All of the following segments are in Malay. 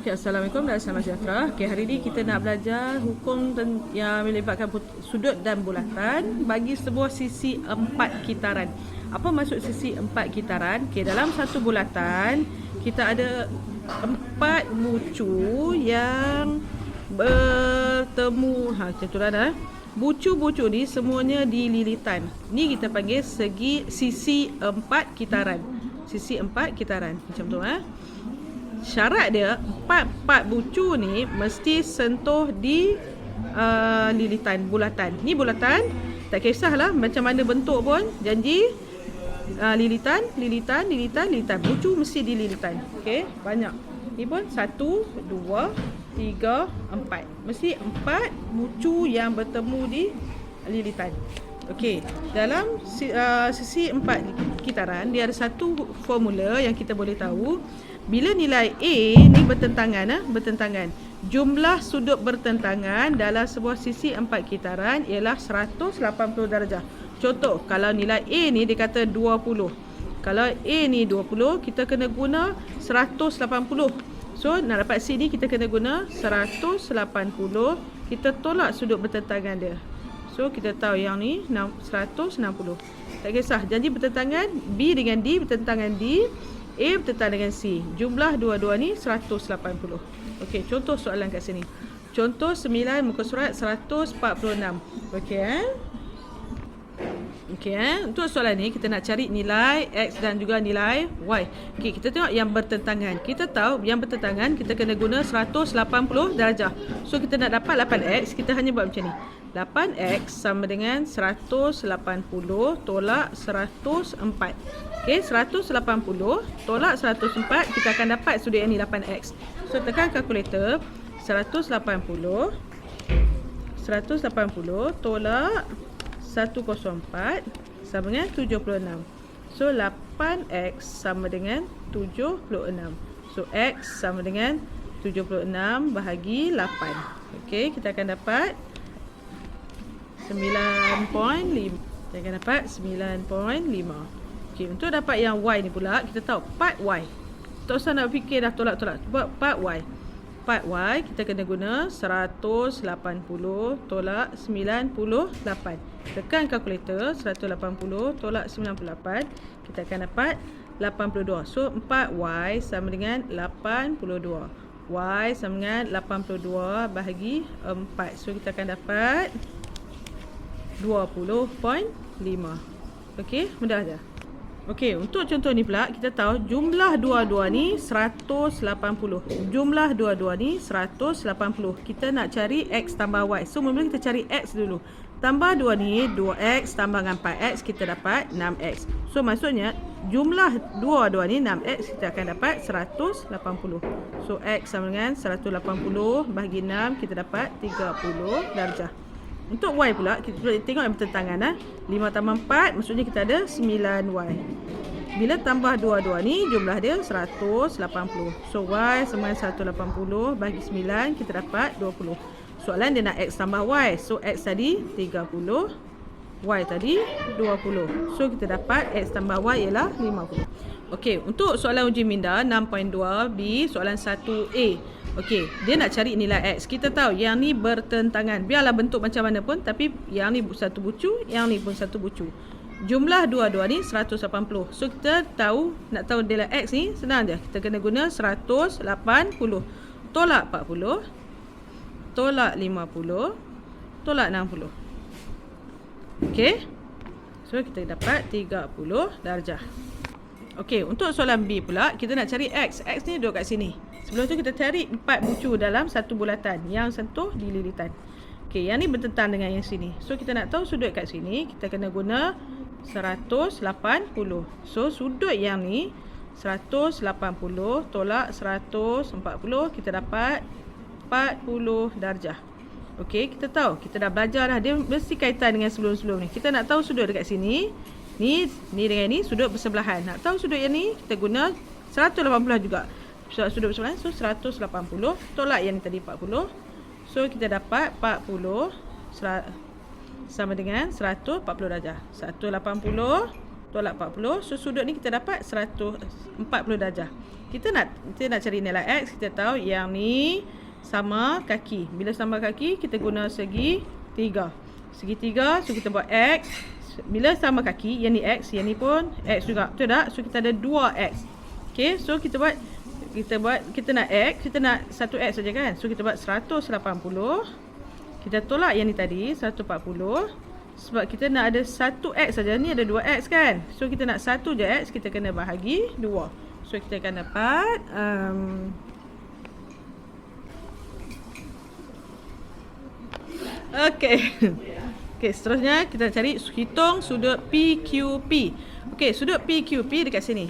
Okay, Assalamualaikum dan salam sejahtera. Okay, hari ini kita nak belajar hukum yang melibatkan sudut dan bulatan bagi sebuah sisi empat kitaran. Apa maksud sisi empat kitaran? Okay, dalam satu bulatan kita ada empat bucu yang bertemu. Contohnya dah. Bucu-bucu ni semuanya di lilitan. Ni kita panggil sisi empat kitaran. Sisi empat kitaran. Macam tu Syarat dia empat bucu ni mesti sentuh di lilitan bulatan. Ni bulatan, tak kisahlah macam mana bentuk pun, janji lilitan. Bucu mesti di lilitan. Okey, banyak. Ni pun 1 2 3 4. Mesti 4 bucu yang bertemu di lilitan. Okey, dalam sisi empat kitaran dia ada satu formula yang kita boleh tahu. Bila nilai A ni bertentangan, jumlah sudut bertentangan dalam sebuah sisi empat kitaran ialah 180 darjah. Contoh, kalau nilai A ni dia kata 20. Kalau A ni 20, kita kena guna 180. So, nak dapat C ni kita kena guna 180. Kita tolak sudut bertentangan dia. So, kita tahu yang ni 160. Tak kisah, janji bertentangan B dengan D, bertentangan D, A bertentangan dengan C. Jumlah dua-dua ni 180. Okey, contoh soalan kat sini. Contoh 9 muka surat 146. Okey untuk soalan ni kita nak cari nilai X dan juga nilai Y. Okey, kita tengok yang bertentangan. Kita tahu yang bertentangan kita kena guna 180 darjah. So kita nak dapat 8X, kita hanya buat macam ni. 8X sama dengan 180 tolak 104. Okey, 180 tolak 104, kita akan dapat sudut yang ni 8X. So tekan kalkulator. 180 tolak 104 sama dengan 76. So 8X sama dengan 76. So X sama dengan 76 bahagi 8. Okey, kita akan dapat 9.5. Kita akan dapat 9.5. Okey, untuk dapat yang Y ni pula, kita tahu part Y. Tak usah nak fikir dah tolak-tolak. Buat part Y. Part Y kita kena guna 180 tolak 98. Tekan kalkulator. 180 tolak 98, kita akan dapat 82. So 4Y sama dengan 82. Y sama dengan 82 bahagi 4. So kita akan dapat 20.5. Okey, mudah je. Okey, untuk contoh ni pula kita tahu jumlah dua-dua ni 180. Jumlah dua-dua ni 180. Kita nak cari X tambah Y. So mula kita cari X dulu. Tambah 2 ni 2X tambah dengan 4X, kita dapat 6X. So maksudnya jumlah dua-dua ni 6X, kita akan dapat 180. So X sama dengan 180 bahagi 6, kita dapat 30 darjah. Untuk Y pula, kita tengok yang bertentangan. 5 tambah 4, maksudnya kita ada 9Y. Bila tambah dua-dua ni, jumlah dia 180. So Y sama dengan 180 bahagi 9, kita dapat 20. Soalan dia nak X tambah Y. So X tadi 30, Y tadi 20. So kita dapat X tambah Y ialah 50. Okey, untuk soalan uji minda 6.2B, soalan 1A. Okey, dia nak cari nilai X. Kita tahu yang ni bertentangan. Biarlah bentuk macam mana pun, tapi yang ni satu bucu, yang ni pun satu bucu. Jumlah dua-dua ni 180. So kita tahu, nak tahu nilai X ni senang je. Kita kena guna 180 tolak 40 tolak 50 tolak 60. Okey, so kita dapat 30 darjah. Okey, untuk soalan B pula, kita nak cari X. X ni duduk kat sini. Sebelum tu kita cari 4 bucu dalam satu bulatan yang sentuh di lilitan. Okey, yang ni bertentang dengan yang sini. So kita nak tahu sudut kat sini, kita kena guna 180. So sudut yang ni 180 tolak 140, kita dapat 40 darjah. Okey, kita tahu, kita dah belajar dah, dia mesti kaitan dengan sebelum-sebelum ni. Kita nak tahu sudut dekat sini. Ni dengan ni sudut bersebelahan. Nak tahu sudut yang ni, kita guna 180 juga. Sudut bersebelahan, so 180 tolak yang ni tadi 40. So kita dapat 40 sama dengan 140 darjah. 180 tolak 40. So sudut ni kita dapat 140 darjah. Kita nak cari nilai X, kita tahu yang ni sama kaki. Bila sama kaki, kita guna segi 3. Segi 3, so kita buat X. Bila sama kaki, yang ni X, yang ni pun X juga. Betul tak? So kita ada 2X. Okay, so kita nak X, kita nak 1X saja kan. So kita buat 180. Kita tolak yang ni tadi, 140. Sebab kita nak ada 1X saja, ni ada 2X kan. So kita nak 1 je X, kita kena bahagi 2. So kita akan dapat okay. Okay, seterusnya kita cari hitung sudut PQP. Okay, sudut PQP dekat sini.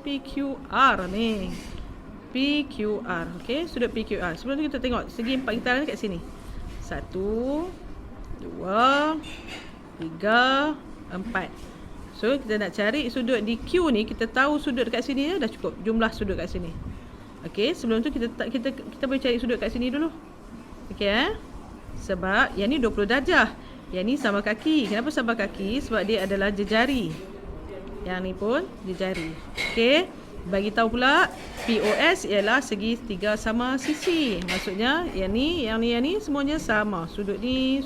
PQR ni. PQR. Okay, sudut PQR. Sebelum tu kita tengok segi 4 kita ada dekat sini. 1 2 3 4. So kita nak cari sudut di Q ni, kita tahu sudut dekat sini dah cukup, jumlah sudut kat sini. Okey, sebelum tu kita boleh cari sudut kat sini dulu. Okey sebab yang ni 20 darjah. Yang ni sama kaki. Kenapa sama kaki? Sebab dia adalah jejari. Yang ni pun jejari. Okey, bagi tahu pula POS ialah segi 3 sama sisi. Maksudnya yang ni semuanya sama. Sudut ni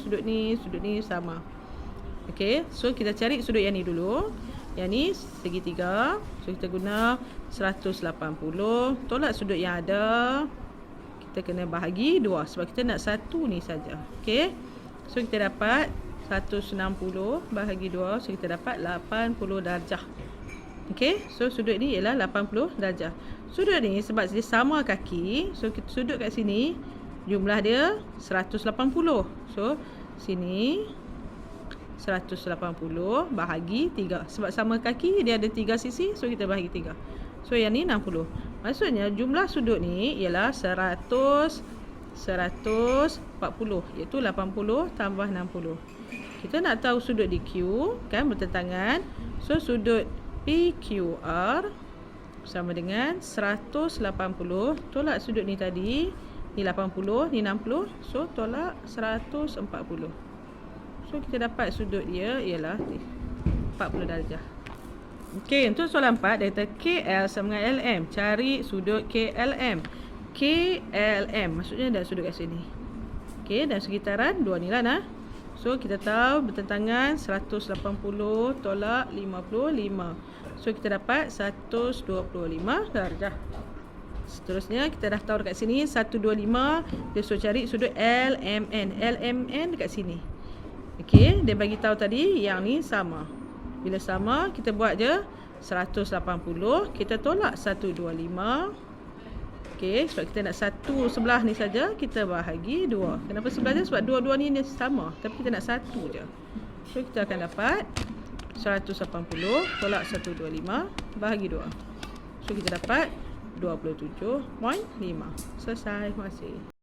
sama. Okey, so kita cari sudut yang ni dulu. Yang ni segi 3. So kita guna 180. Tolak sudut yang ada. Kita kena bahagi 2 sebab kita nak satu ni saja. Okey. So kita dapat 160 bahagi 2. So kita dapat 80 darjah. Okey, so sudut ni ialah 80 darjah. Sudut ni sebab dia sama kaki, so sudut kat sini jumlah dia 180. So sini 180 bahagi 3. Sebab sama kaki, dia ada 3 sisi, so kita bahagi 3. So yang ni 60. Maksudnya jumlah sudut ni ialah 140, iaitu 80 tambah 60. Kita nak tahu sudut di Q kan bertentangan. So sudut PQR sama dengan 180. Tolak sudut ni tadi, ni 80, ni 60. So tolak 140. So kita dapat sudut dia ialah 40 darjah. Okey, untuk soalan 4 dia kata KL sama dengan LM. Cari sudut KLM. KLM maksudnya dah sudut kat sini. Okey, dan sekitaran dua ni lah nah. So kita tahu bertentangan 180 tolak 55. So kita dapat 125 darjah. Seterusnya kita dah tahu dekat sini 125. Dia suruh cari sudut LMN. LMN dekat sini. Okey, dia bagi tahu tadi yang ni sama. Bila sama, kita buat je 180, kita tolak 125. Okey, sebab kita nak satu sebelah ni saja, kita bahagi 2. Kenapa sebelah dia? Sebab dua-dua ni sama, tapi kita nak satu je. So kita akan dapat 180 tolak 125 bahagi 2. So kita dapat 27.5. Selesai. Terima kasih.